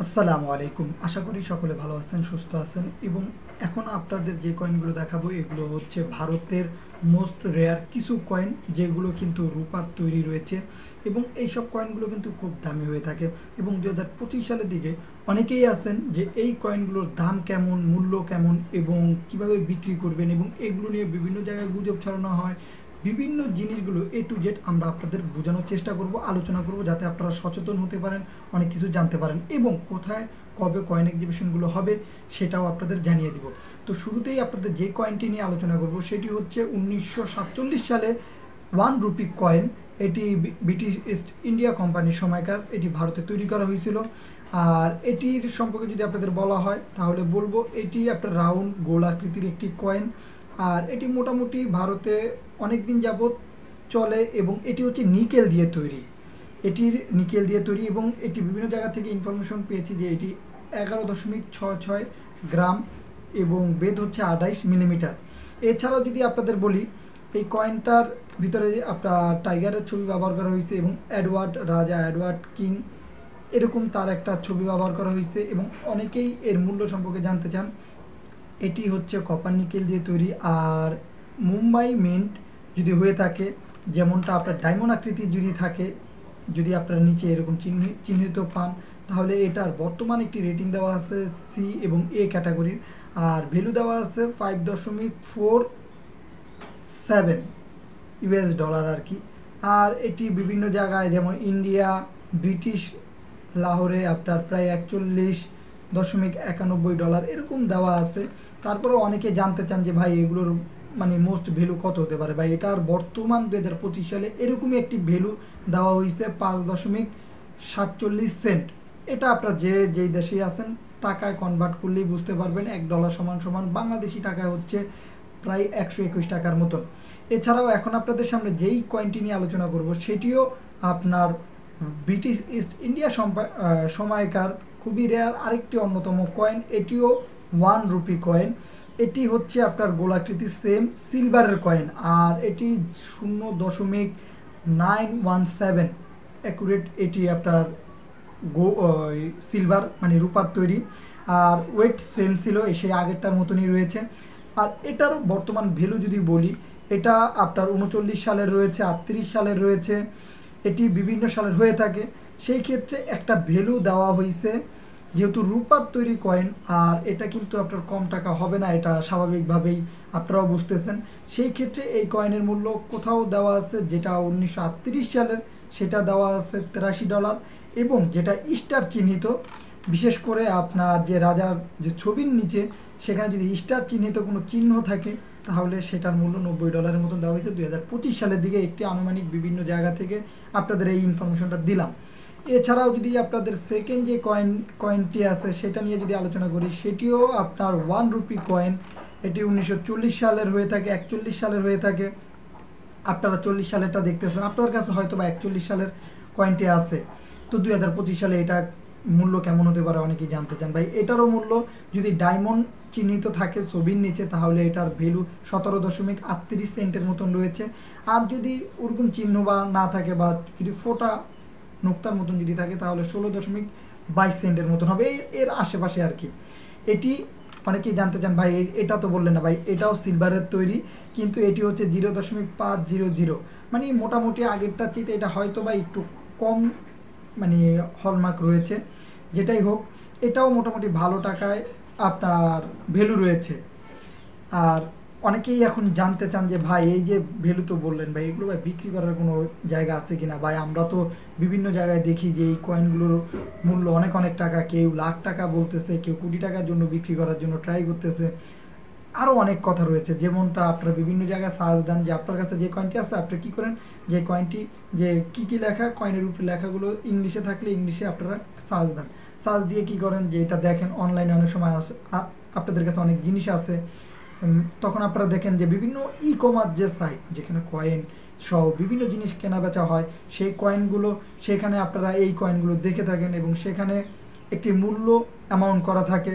আসসালামু আলাইকুম। আশা করি সকলে ভালো আছেন, সুস্থ আছেন এবং এখন আপনাদের যে কয়েনগুলো দেখাবো এগুলো হচ্ছে ভারতের মোস্ট রেয়ার কিছু কয়েন, যেগুলো কিন্তু রূপার তৈরি রয়েছে এবং এইসব কয়েনগুলো কিন্তু খুব দামি হয়ে থাকে। এবং 2025 সালের দিকে অনেকেই আছেন যে এই কয়েনগুলোর দাম কেমন, মূল্য কেমন এবং কিভাবে বিক্রি করবেন, এবং এগুলো নিয়ে বিভিন্ন জায়গায় গুজব ছড়ানো হয়। বিভিন্ন জিনিসগুলো এ টু জেড আমরা আপনাদের বোঝানোর চেষ্টা করব, আলোচনা করব, যাতে আপনারা সচেতন হতে পারেন, অনেক কিছু জানতে পারেন এবং কোথায় কবে কয়েন এক্সিবিশনগুলো হবে সেটাও আপনাদের জানিয়ে দিব। তো শুরুতেই আপনাদের যে কয়েনটি নিয়ে আলোচনা করব সেটি হচ্ছে 1947 সালে 1 রুপি কয়েন। এটি ব্রিটিশ ইস্ট ইন্ডিয়া কোম্পানির সময়কার, এটি ভারতে তৈরি করা হয়েছিল। আর এটির সম্পর্কে যদি আপনাদের বলা হয় তাহলে বলবো এটি আপনার রাউন্ড গোল আকৃতির একটি কয়েন। আর এটি মোটামুটি ভারতে অনেক দিন যাবৎ চলে এবং এটি হচ্ছে নিকেল দিয়ে তৈরি। এটির নিকেল দিয়ে তৈরি এবং এটি বিভিন্ন জায়গা থেকে ইনফরমেশন পেয়েছি যে এটি 11.66 গ্রাম এবং বেদ হচ্ছে 28 মিলিমিটার। এছাড়াও যদি আপনাদের বলি, এই কয়েনটার ভিতরে আপনার টাইগারের ছবি ব্যবহার করা হয়েছে এবং রাজা এডওয়ার্ড কিং এরকম তার একটা ছবি ব্যবহার করা হয়েছে এবং অনেকেই এর মূল্য সম্পর্কে জানতে চান। এটি হচ্ছে কপার নিকেল দিয়ে তৈরি। আর মুম্বাই মিন্ট যদি হয়ে থাকে, যেমনটা আপনার ডায়মন্ড আকৃতি যদি থাকে, যদি আপনারা নিচে এরকম চিহ্নিত পান, তাহলে এটার বর্তমান একটি রেটিং দেওয়া আছে সি এবং এ ক্যাটাগরির। আর ভ্যালু দেওয়া আছে 5.47 ইউএস ডলার আর কি। আর এটি বিভিন্ন জায়গায় যেমন ইন্ডিয়া, ব্রিটিশ লাহোরে আপনার প্রায় 41.91 ডলার এরকম দেওয়া আছে। তারপরে অনেকে জানতে চান যে ভাই এগুলোর মানে মোস্ট ভ্যালু কত হতে পারে। ভাই এটার বর্তমান 2025 সালে এরকমই একটি ভ্যালু দেওয়া হয়েছে 5.47 সেন্ট। এটা আপনার যেই দেশেই আছেন টাকায় কনভার্ট করলেই বুঝতে পারবেন, $1 সমান সমান বাংলাদেশি টাকায় হচ্ছে প্রায় 121 টাকার মতন। এছাড়াও এখন আপনাদের সামনে যেই কয়েনটি নিয়ে আলোচনা করব সেটিও আপনার ব্রিটিশ ইস্ট ইন্ডিয়া সময়কার খুবই রেয়ার আরেকটি অন্যতম কয়েন। এটিও 1 রুপি কয়েন। এটি হচ্ছে আপনার গোলাকৃতি সেম সিলভারের কয়েন। আর এটি 0.917 অ্যাকুরেট এটি আপনার সিলভার মানে রূপার তৈরি। আর ওয়েট সেম ছিল সেই আগেরটার মতনই রয়েছে। আর এটার বর্তমান ভ্যালু যদি বলি, এটা আপনার 39 সালের রয়েছে, 38 সালের রয়েছে, এটি বিভিন্ন সালের হয়ে থাকে। সেই ক্ষেত্রে একটা ভ্যালু দেওয়া হয়েছে, যেহেতু রূপার তৈরি কয়েন আর এটা কিন্তু আপনার কম টাকা হবে না, এটা স্বাভাবিকভাবেই আপনারাও বুঝতেছেন। সেই ক্ষেত্রে এই কয়েনের মূল্য কোথাও দেওয়া আছে যেটা 1938 সালের, সেটা দেওয়া আছে $83। এবং যেটা স্টার চিহ্নিত, বিশেষ করে আপনার যে রাজার যে ছবির নিচে সেখানে যদি স্টার চিহ্নিত কোনো চিহ্ন থাকে তাহলে সেটার মূল্য $90 মতন দেওয়া হয়েছে 2025 সালের দিকে। একটি আনুমানিক বিভিন্ন জায়গা থেকে আপনাদের এই ইনফরমেশনটা দিলাম। এছাড়াও যদি আপনাদের সেকেন্ড যে কয়েনটি আছে সেটা নিয়ে যদি আলোচনা করি, সেটিও আপনার 1 রুপি কয়েন। এটি 1940 সালের হয়ে থাকে, 41 সালের হয়ে থাকে। আপনারা 40 সালেরটা দেখতেছেন, আপনার কাছে হয়তো বা 41 সালের কয়েনটি আছে। তো 2025 সালে এটা মূল্য কেমন হতে পারে অনেকেই জানতে চান। ভাই এটারও মূল্য যদি ডায়মন্ড চিহ্নিত থাকে ছবির নিচে তাহলে এটার ভ্যালু 17.38 সেন্টের মতন রয়েছে। আর যদি ওরকম চিহ্ন বা না থাকে বা যদি ফোটা নোক্তার মতন যদি থাকে তাহলে 16.22 সেন্টের মতন হবে, এর আশেপাশে আর কি। এটি অনেকেই জানতে চান ভাই এটা তো বললেন না। ভাই এটাও সিলভারের তৈরি, কিন্তু এটি হচ্ছে 0.500, মানে মোটামুটি আগেরটার চেয়ে এটা হয়তো বা একটু কম মানে হলমার্ক রয়েছে। যেটাই হোক, এটাও মোটামুটি ভালো টাকায় আপনার ভ্যালু রয়েছে। আর অনেকেই এখন জানতে চান যে ভাই এই যে ভ্যালু তো বললেন, ভাই এগুলো ভাই বিক্রি করার কোনো জায়গা আছে কিনা। ভাই আমরা তো বিভিন্ন জায়গায় দেখি যে এই কয়েনগুলোর মূল্য অনেক অনেক টাকা, কেউ লাখ টাকা বলতেছে, কেউ কোটি টাকার জন্য বিক্রি করার জন্য ট্রাই করতেছে। আরও অনেক কথা রয়েছে, যেমনটা আপনারা বিভিন্ন জায়গায় সার্চ দেন যে আপনার কাছে যে কয়েনটি আছে আপনি কী করেন, যে কয়েনটি যে কী লেখা, কয়েনের উপরে লেখাগুলো ইংলিশে থাকলে ইংলিশে আপনারা সার্চ দেন। সার্চ দিয়ে কী করেন যে এটা দেখেন অনলাইনে অনেক সময় আসে, আপনাদের কাছে অনেক জিনিস আছে। তখন আপনারা দেখেন যে বিভিন্ন কমার্স যে সাইট যেখানে কয়েন সহ বিভিন্ন জিনিস কেনা বেচা হয়, সেই কয়েনগুলো সেখানে আপনারা এই কয়েনগুলো দেখে থাকেন এবং সেখানে একটি মূল্য অ্যামাউন্ট করা থাকে।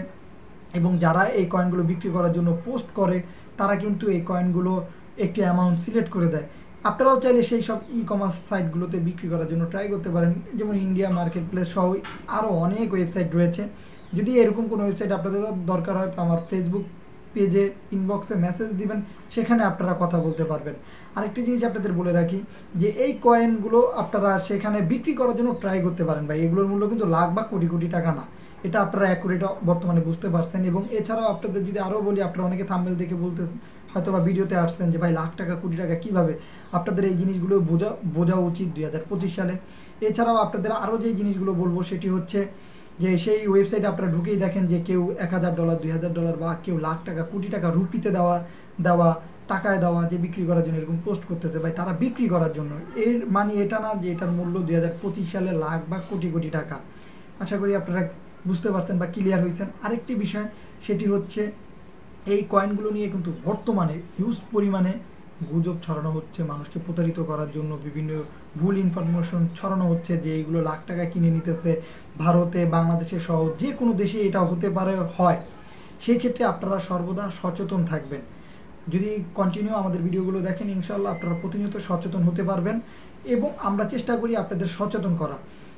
এবং যারা এই কয়েনগুলো বিক্রি করার জন্য পোস্ট করে তারা কিন্তু এই কয়েনগুলো একটি অ্যামাউন্ট সিলেক্ট করে দেয়। আপনারাও চাইলে সেই সব ই কমার্স সাইটগুলোতে বিক্রি করার জন্য ট্রাই করতে পারেন, যেমন ইন্ডিয়া মার্কেট প্লেস সহ আরও অনেক ওয়েবসাইট রয়েছে। যদি এরকম কোনো ওয়েবসাইট আপনাদের দরকার হয় তো আমার ফেসবুক পেজে ইনবক্সে মেসেজ দিবেন, সেখানে আপনারা কথা বলতে পারবেন। আরেকটি জিনিস আপনাদের বলে রাখি যে এই কয়েনগুলো আপনারা সেখানে বিক্রি করার জন্য ট্রাই করতে পারেন ভাই, এগুলোর মূল্য কিন্তু লাখ বা কোটি কোটি টাকা না, এটা আপনারা অ্যাকুরেট বর্তমানে বুঝতে পারছেন। এবং এছাড়াও আপনাদের যদি আরও বলি, আপনারা অনেকে থাম্বনেল দেখে বলতে হয়তো বা ভিডিওতে আসছেন যে ভাই লাখ টাকা কোটি টাকা কীভাবে, আপনাদের এই জিনিসগুলো বোঝা উচিত 2025 সালে। এছাড়াও আপনাদের আরও যে জিনিসগুলো বলবো সেটি হচ্ছে যে সেই ওয়েবসাইটে আপনারা ঢুকেই দেখেন যে কেউ $1000 $2000 বা কেউ লাখ টাকা কোটি টাকা রুপিতে দেওয়া টাকায় দেওয়া যে বিক্রি করার জন্য এরকম পোস্ট করতেছে ভাই, তারা বিক্রি করার জন্য। এর মানে এটা না যে এটার মূল্য 2025 সালে লাখ বা কোটি কোটি টাকা। আশা করি আপনারা বুঝতে পারছেন বা ক্লিয়ার হয়েছেন। আরেকটি বিষয় সেটি হচ্ছে এই কয়েনগুলো নিয়ে কিন্তু বর্তমানে হিউজ পরিমাণে গুজব ছড়ানো হচ্ছে, মানুষকে প্রতারিত করার জন্য বিভিন্ন ভুল ইনফরমেশন ছড়ানো হচ্ছে যে এইগুলো লাখ টাকা কিনে নিতেছে। ভারতে, বাংলাদেশে সহ যে কোনো দেশে এটা হতে পারে হয়, সেই ক্ষেত্রে আপনারা সর্বদা সচেতন থাকবেন। যদি কন্টিনিউ আমাদের ভিডিওগুলো দেখেন ইনশাআল্লাহ আপনারা প্রতিনিয়ত সচেতন হতে পারবেন, এবং আমরা চেষ্টা করি আপনাদের সচেতন করা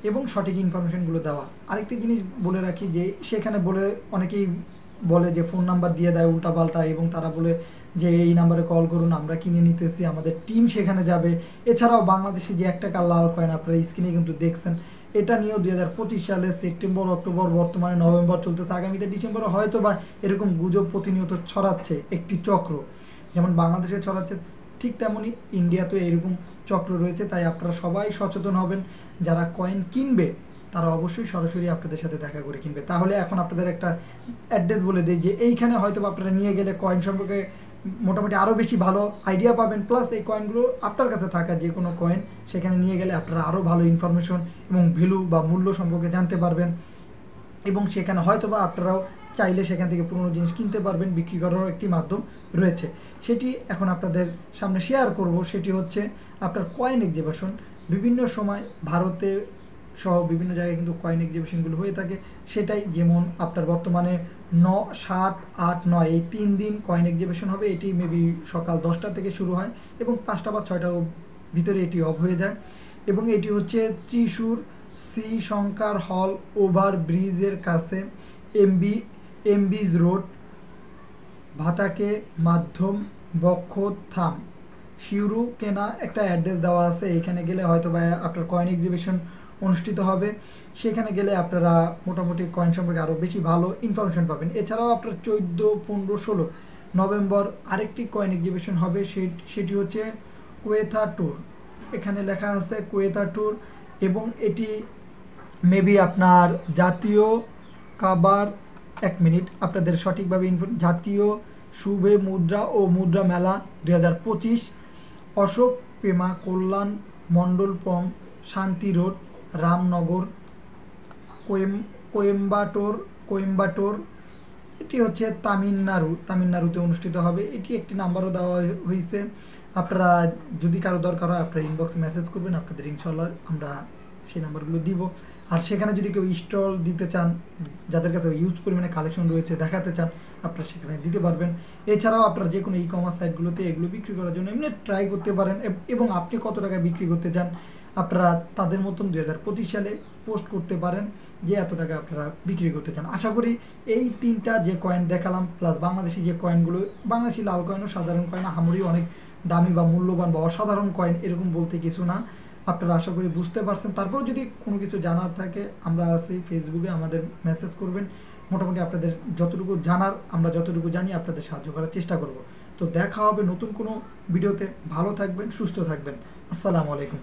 এবং সঠিক ইনফরমেশনগুলো দেওয়া। আরেকটি জিনিস বলে রাখি যে সেখানে বলে অনেকেই বলে যে ফোন নাম্বার দিয়ে দেয় উল্টাপাল্টা, এবং তারা বলে যে এই নাম্বারে কল করুন আমরা কিনে নিতেছি, আমাদের টিম সেখানে যাবে। এছাড়াও বাংলাদেশে যে 1 টাকার লাল কয়েন আপনারা স্ক্রিনে কিন্তু দেখছেন, এটা নিয়েও 2025 সালে সেপ্টেম্বর, অক্টোবর, বর্তমানে নভেম্বর চলতেছে, আগামীতে ডিসেম্বরে হয়তো বা এরকম গুজব প্রতিনিয়ত ছড়াচ্ছে একটি চক্র। যেমন বাংলাদেশে ছড়াচ্ছে ঠিক তেমনই ইন্ডিয়াতেও এরকম চক্র রয়েছে। তাই আপনারা সবাই সচেতন হবেন, যারা কয়েন কিনবে তারা অবশ্যই সরাসরি আপনাদের সাথে দেখা করে কিনবে। তাহলে এখন আপনাদের একটা অ্যাড্রেস বলে দিই যে এইখানে হয়তো আপনারা নিয়ে গেলে কয়েন সম্পর্কে মোটামুটি আরও বেশি ভালো আইডিয়া পাবেন, প্লাস এই কয়েনগুলো আপনার কাছে থাকা যে কোনো কয়েন সেখানে নিয়ে গেলে আপনারা আরও ভালো ইনফরমেশন এবং ভ্যালু বা মূল্য সম্পর্কে জানতে পারবেন, এবং সেখানে হয়তো বা আপনারাও চাইলে সেখান থেকে পুরনো জিনিস কিনতে পারবেন, বিক্রি করারও একটি মাধ্যম রয়েছে। সেটি এখন আপনাদের সামনে শেয়ার করব। সেটি হচ্ছে আপনার কয়েন এক্সিবিশন। বিভিন্ন সময় ভারতে সহ বিভিন্ন জায়গায় কিন্তু কয়েন এক্সিবিশনগুলো হয়ে থাকে। সেটাই যেমন আপনার বর্তমানে 9, 7, 8, 9 এই 3 দিন কয়েন এক্সিবিশন হবে। এটি মেবি সকাল 10টা থেকে শুরু হয় এবং 5টা বা 6টার ভিতরে এটি অফ হয়ে যায়। এবং এটি হচ্ছে ত্রিশূর শ্রী শঙ্কর হল ওভার ব্রিজের কাছে, এমবিজ রোড, ভাতাকে মাধ্যম বক্ষথাম, শিউরু কেনা একটা অ্যাড্রেস দেওয়া আছে। এখানে গেলে হয়তো বা আপনার কয়েন এক্সিবিশন অনুষ্ঠিত হবে। সেখানে গেলে আপনারা মোটামুটি কয়েন সম্পর্কে আরও বেশি ভালো ইনফরমেশন পাবেন। এছাড়াও আপনার 14, 15, 16 নভেম্বর আরেকটি কয়েন এক্সিবিশন হবে। সেটি হচ্ছে কুয়েথা ট্যুর। এখানে লেখা আছে কুয়েথা ট্যুর, এবং এটি মেবি আপনার জাতীয় কাবার, 1 মিনিট আপনাদের সঠিকভাবে জাতীয় শুভে মুদ্রা ও মুদ্রা মেলা 2025, অশোক পেমা কল্যাণ মণ্ডলপং, শান্তি রোড, রামনগর, কোয়েম্বাটোর। এটি হচ্ছে তামিলনাড়ুতে অনুষ্ঠিত হবে। এটি একটি নাম্বারও দেওয়া হয়েছে। আপনারা যদি কারো দরকার হয় আপনারা ইনবক্সে মেসেজ করবেন, আপনাদের ইনশাল্লাহ আমরা সেই নাম্বারগুলো দিব। আর সেখানে যদি কেউ স্টল দিতে চান, যাদের কাছে ইউজ পরিমাণে কালেকশন রয়েছে দেখাতে চান, আপনারা সেখানে দিতে পারবেন। এছাড়াও আপনারা যে কোনো ই কমার্স সাইটগুলোতে এগুলো বিক্রি করার জন্য এমনি ট্রাই করতে পারেন, এবং আপনি কত টাকা বিক্রি করতে চান আপনারা তাদের মতন 2025 সালে পোস্ট করতে পারেন যে এত টাকা আপনারা বিক্রি করতে চান। আশা করি এই 3টা যে কয়েন দেখালাম, প্লাস বাংলাদেশি যে কয়েনগুলো, বাংলাদেশি লাল কয়েন ও সাধারণ কয়েন আহামরি অনেক দামি বা মূল্যবান বা অসাধারণ কয়েন এরকম বলতে কিছু না, আপনারা আশা করি বুঝতে পারছেন। তারপর যদি কোনো কিছু জানার থাকে আমরা আছি ফেসবুকে, আমাদের মেসেজ করবেন। মোটামুটি আপনাদের যতটুকু জানার আমরা যতটুকু জানি আপনাদের সাহায্য করার চেষ্টা করব। তো দেখা হবে নতুন কোনো ভিডিওতে। ভালো থাকবেন, সুস্থ থাকবেন। আসসালামু আলাইকুম।